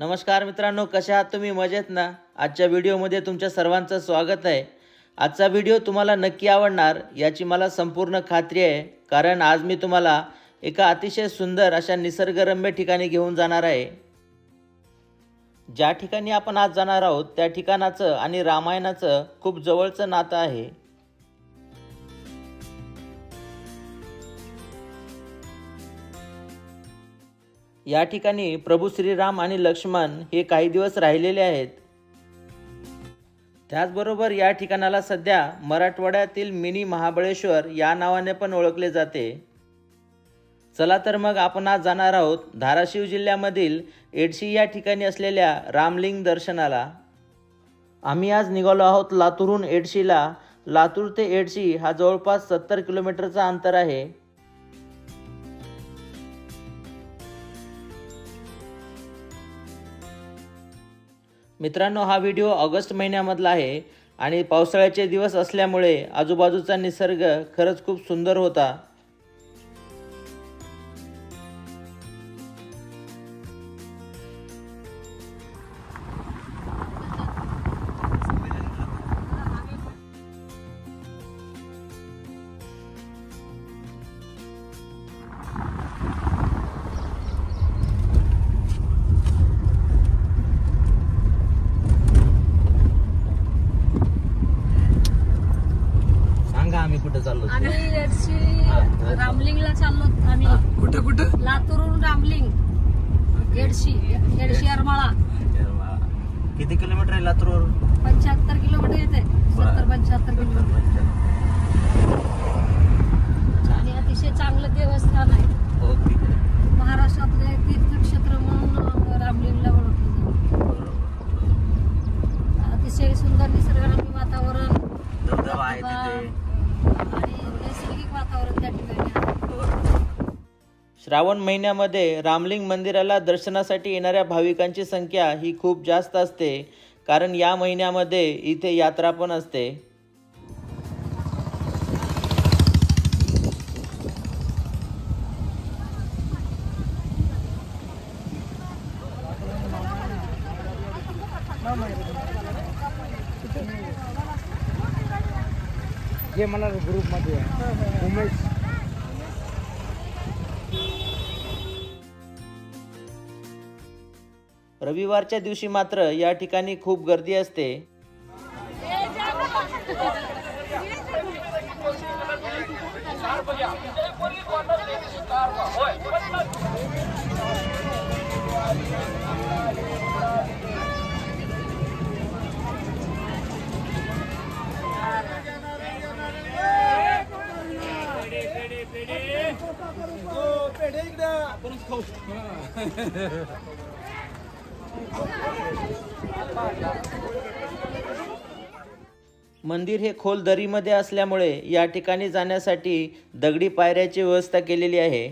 नमस्कार मित्रांनो, कशा आहात तुम्ही? मजेत ना? आजच्या व्हिडिओमध्ये तुमच्या सर्वांचं स्वागत आहे। आजचा व्हिडिओ तुम्हाला नक्की आवडणार याची मला संपूर्ण खात्री आहे, कारण आज मी तुम्हाला एका अतिशय सुंदर अशा निसर्गरम्य ठिकाणी घेऊन जाणार आहे। ज्या ठिकाणी आपण आज जाणार आहोत त्या ठिकाणाचं आणि रामायणाचं खूप जवळचं नातं आहे। या ठिकाणी प्रभू श्रीराम आणि लक्ष्मण हे काही दिवस राहिलेले आहेत। त्याचबरोबर या ठिकाणाला सध्या मराठवाड्यातील मिनी महाबळेश्वर या नावाने पण ओळखले जाते। चला तर मग आपण आज जाणार आहोत धाराशिव जिल्ह्यामधील एडशी या ठिकाणी असलेल्या रामलिंग दर्शनाला। आम्ही आज निघालो आहोत लातूरहून एडशीला। लातूर ते एडशी हा जवळपास 70 किलोमीटरचा अंतर आहे। मित्रांनो, हा व्हिडिओ ऑगस्ट महिन्यामधला आहे आणि पावसाळ्याचे दिवस असल्यामुळे आजूबाजूचा निसर्ग खरंच खूप सुंदर होता। आम्ही कुठे चाललो? आम्ही एडशी रामलिंगला चाललो। आम्ही कुठं लातूरहून रामलिंग एडशी येरमाळा। किती किलोमीटर आहे लातूरवरून? 75 किलोमीटर येते। 70-75 किलोमीटर आणि अतिशय चांगलं देवस्थान आहे। महाराष्ट्रातले तीर्थक्षेत्र म्हणून रामलिंगला ओळखले जाते। अतिशय सुंदर निसर्गरम्य वातावरण, धबधबा आहे तिथे आणि नैसर्गिक वातावरण त्या ठिकाणी आहे। श्रावण महिन्यामध्ये रामलिंग मंदिराला दर्शनासाठी येणाऱ्या भाविकांची संख्या ही खूप जास्त असते, कारण या महिन्यामध्ये इथे यात्रा पण असते। जे मला ग्रुप मध्ये उमेश रविवारच्या दिवशी मात्र या ठिकाणी खूप गर्दी असते। मंदिर हे खोल दरीमध्ये असल्यामुळे या ठिकाणी जाण्यासाठी दगडी पायऱ्याची व्यवस्था केलेली आहे।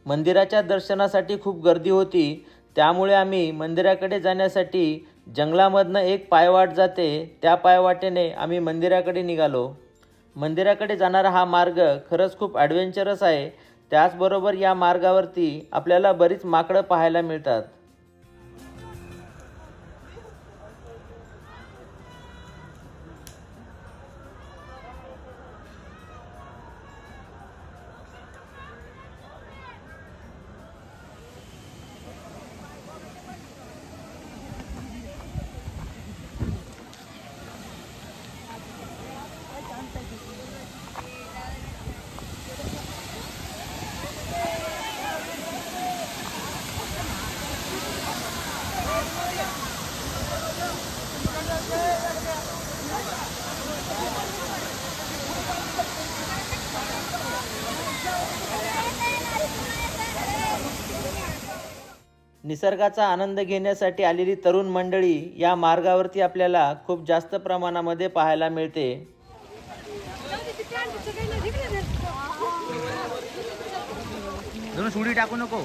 मंदिराच्या दर्शनासाठी खूप गर्दी होती, त्यामुळे आम्ही मंदिराकडे जाण्यासाठी जंगलामधनं एक पायवाट जाते, त्या पायवाटेने आम्ही मंदिराकडे निघालो। मंदिराकडे जाणारा हा मार्ग खरंच खूप ॲडव्हेंचरस आहे। त्याचबरोबर या मार्गावरती आपल्याला बरीच माकडं पाहायला मिळतात। निसर्गाचा आनंद घेण्यासाठी आलेली तरुण मंडळी या मार्गावरती आपल्याला खूप जास्त प्रमाणामध्ये पाहायला मिळते। उडी टाकू नको।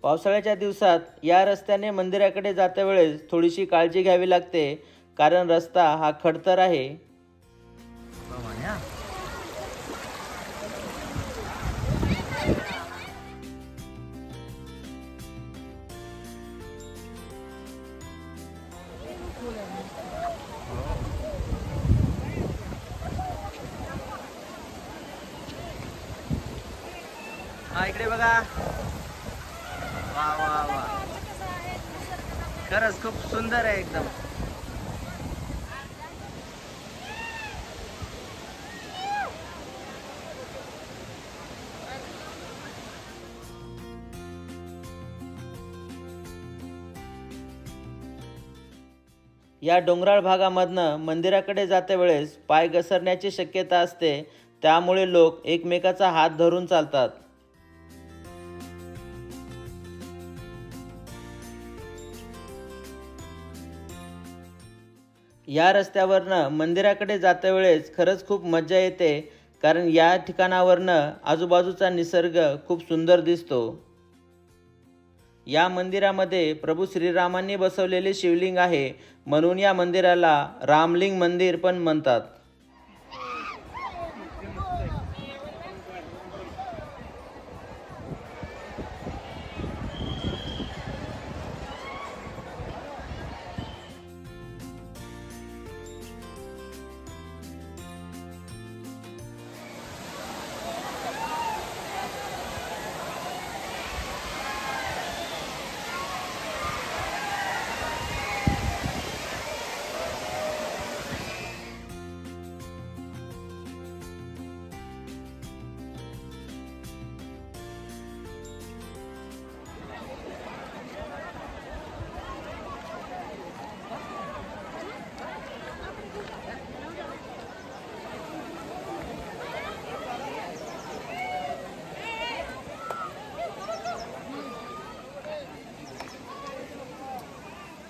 पावसाळ्याच्या दिवसात या रस्त्याने मंदिराकडे जाता वेळेस थोडीशी काळजी घ्यावी लागते, कारण रस्ता हा खडतर आहे. हा इकडे बघा. वा वा वा, खरंच खूप सुंदर आहे एकदम. या डोंगराळ भागामधनं मंदिराकडे जाते वेळेस पाय घसरण्याची शक्यता असते, त्यामुळे लोक एकमेकाचा हात धरून चालतात. या रस्त्यावरनं मंदिराकडे जाता वेळेस खरंच खूप मजा येते, कारण या ठिकाणावरनं आजूबाजूचा निसर्ग खूप सुंदर दिसतो. या मंदिरामध्ये प्रभू श्रीरामांनी बसवलेले शिवलिंग आहे, म्हणून या मंदिराला रामलिंग मंदिर पण म्हणतात.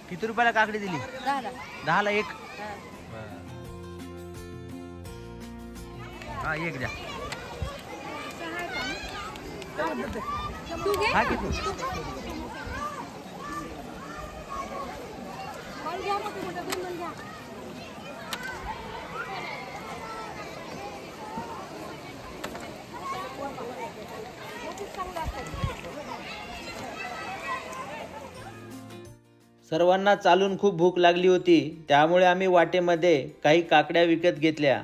किती रुपयाला काकडी दिली? 10ला एक. हा एक द्या. हा किती? सर्वांना चालून खूप भूक लागली होती, त्यामुळे आम्ही वाटेमध्ये काही काकड्या विकत घेतल्या.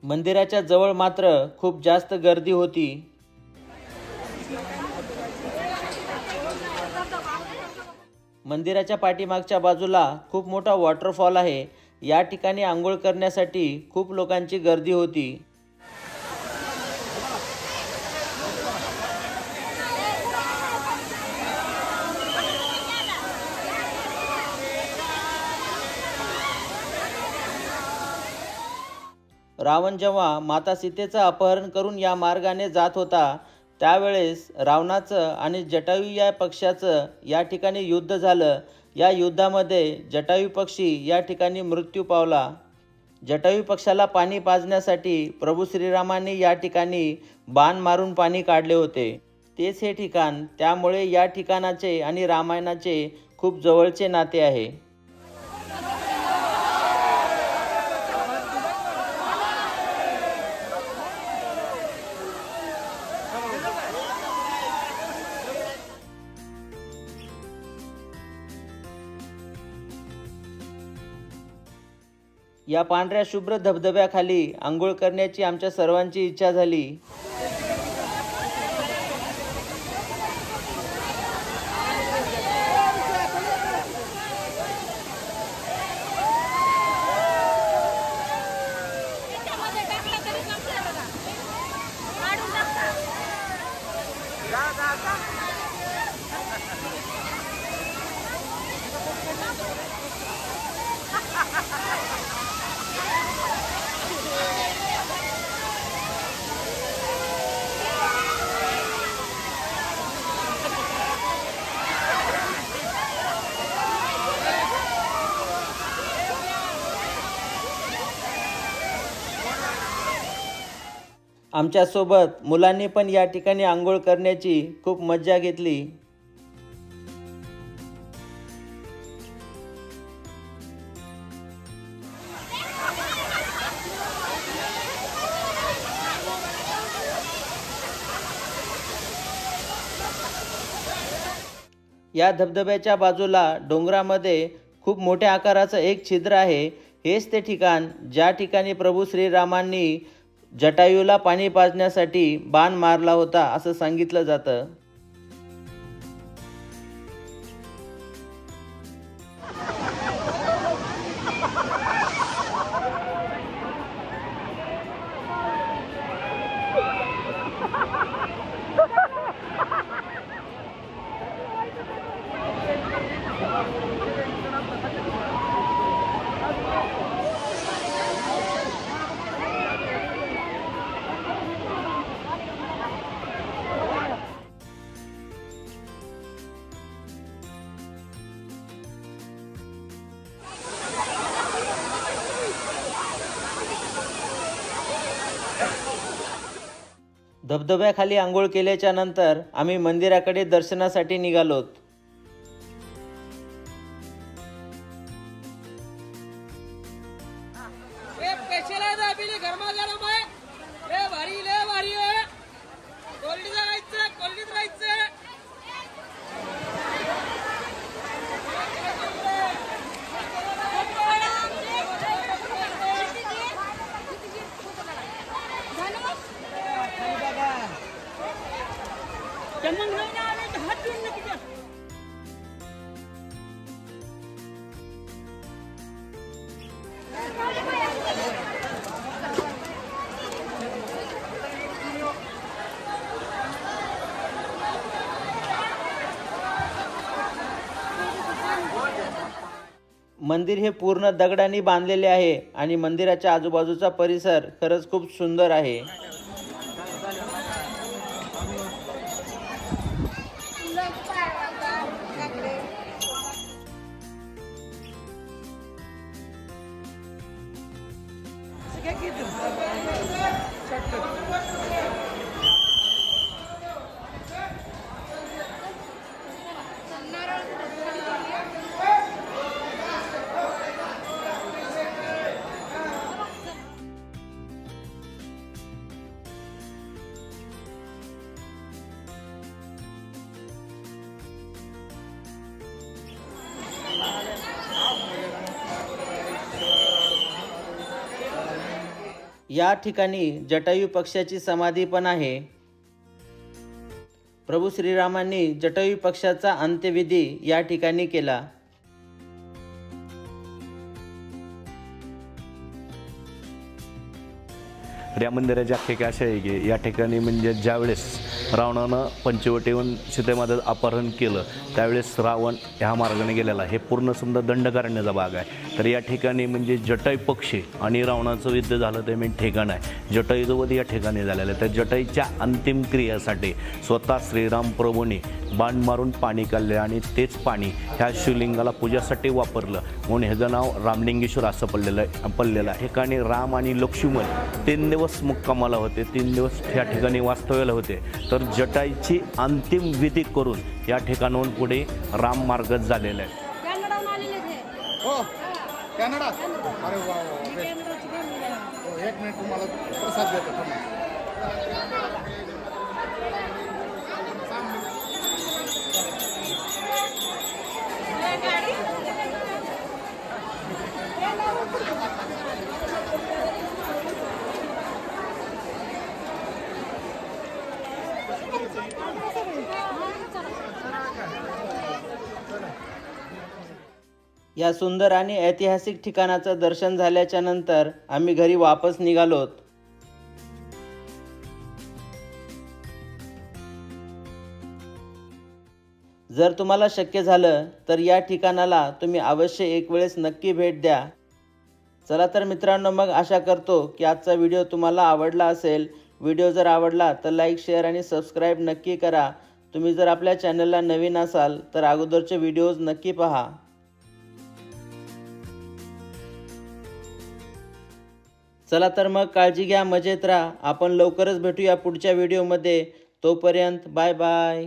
मंदिराच्या जवळ मात्र खूप जास्त गर्दी होती. मंदिराच्या पाठीमागच्या बाजूला खूप मोठा वॉटरफॉल आहे. या ठिकाणी आंघोळ करण्यासाठी खूप लोकांची गर्दी होती. रावण जेव्हा माता सीतेचं अपहरण करून या मार्गाने जात होता, त्यावेळेस रावणाचं आणि जटायू या पक्षाचं या ठिकाणी युद्ध झालं. या युद्धामध्ये जटायू पक्षी या ठिकाणी मृत्यू पावला. जटायू पक्षाला पाणी पाजण्यासाठी प्रभू श्रीरामांनी या ठिकाणी बाण मारून पाणी काढले होते. तेच हे ठिकाण, त्यामुळे या ठिकाणाचे आणि रामायणाचे खूप जवळचे नाते आहे. या पांढऱ्या शुभ्र धबधब्याखाली आंघोळ करण्याची आमच्या सर्वांची इच्छा झाली. आमच्यासोबत मुलांनी पण या ठिकाणी आंघोळ करण्याची खूप मज्जा घेतली. या धबधब्याच्या बाजूला डोंगरामध्ये खूप मोठ्या आकाराचं एक छिद्र आहे. हेच ते ठिकाण ज्या ठिकाणी प्रभू श्रीरामांनी जटायूला पाणी पाजण्यासाठी बाण मारला होता असं सांगितलं जातं. धबधब्याखाली आंघोळ केल्याच्या नंतर आम्ही मंदिराकडे दर्शनासाठी निघालोत. मंदिर हे पूर्ण दगडांनी बांधलेले आहे आणि मंदिराच्या आजूबाजूचा परिसर खरंच खूप सुंदर आहे. या ठिकाणी जटायू पक्षाची समाधी पण आहे. प्रभू श्रीरामांनी जटायू पक्षाचा अंत्यविधी या ठिकाणी केला. या मंदिराची आख्यायिका अशी आहे की या ठिकाणी म्हणजे ज्यावेळेस रावणानं पंचवटीहून सीतेमातेचं अपहरण केलं त्यावेळेस रावण ह्या मार्गाने गेलेला हे पूर्ण समजा दंडकारण्याचा भाग आहे. तर या ठिकाणी म्हणजे जटायू पक्षी आणि रावणाचं युद्ध झालं ते मेन ठिकाण आहे. जटायूचं वध या ठिकाणी झालेलं आहे. त्या जटायूच्या अंतिम क्रियेसाठी स्वतः श्रीराम प्रभूंनी बाण मारून पाणी काढले आणि तेच पाणी ह्या शिवलिंगाला पूजासाठी वापरलं म्हणून ह्याचं नाव रामलिंगेश्वर असं पडलेलं आहे. ठिकाणी राम आणि लक्ष्मण 3 दिवस मुक्कामाला होते, 3 दिवस या ठिकाणी वास्तव्याला होते. तर जटायूची अंतिम विधी करून या ठिकाणाहून पुढे राम मार्गच झालेला आहे. कॅनडा. अरे वा, एक मिनिट तुम्हाला प्रसाद देतो. या सुंदर आणि ऐतिहासिक ठिकाणाचं दर्शन झाल्याच्या नंतर आम्ही घरी वापस निघालोत. जर तुम्हाला शक्य झालं तर या ठिकाणाला तुम्ही अवश्य एक वेळेस नक्की भेट द्या. चला तर मित्रांनो, मग आशा करतो की आजचा व्हिडिओ तुम्हाला आवडला असेल. व्हिडिओ जर आवडला तर लाईक, शेअर आणि सबस्क्राईब नक्की करा. तुम्ही जर आपल्या चॅनलला नवीन असाल तर अगोदरचे व्हिडिओज नक्की पहा. चला तर मग काळजी घ्या, मजेत राहा. आपण लवकरच भेटूया पुढच्या व्हिडिओमध्ये. तोपर्यंत बाय बाय.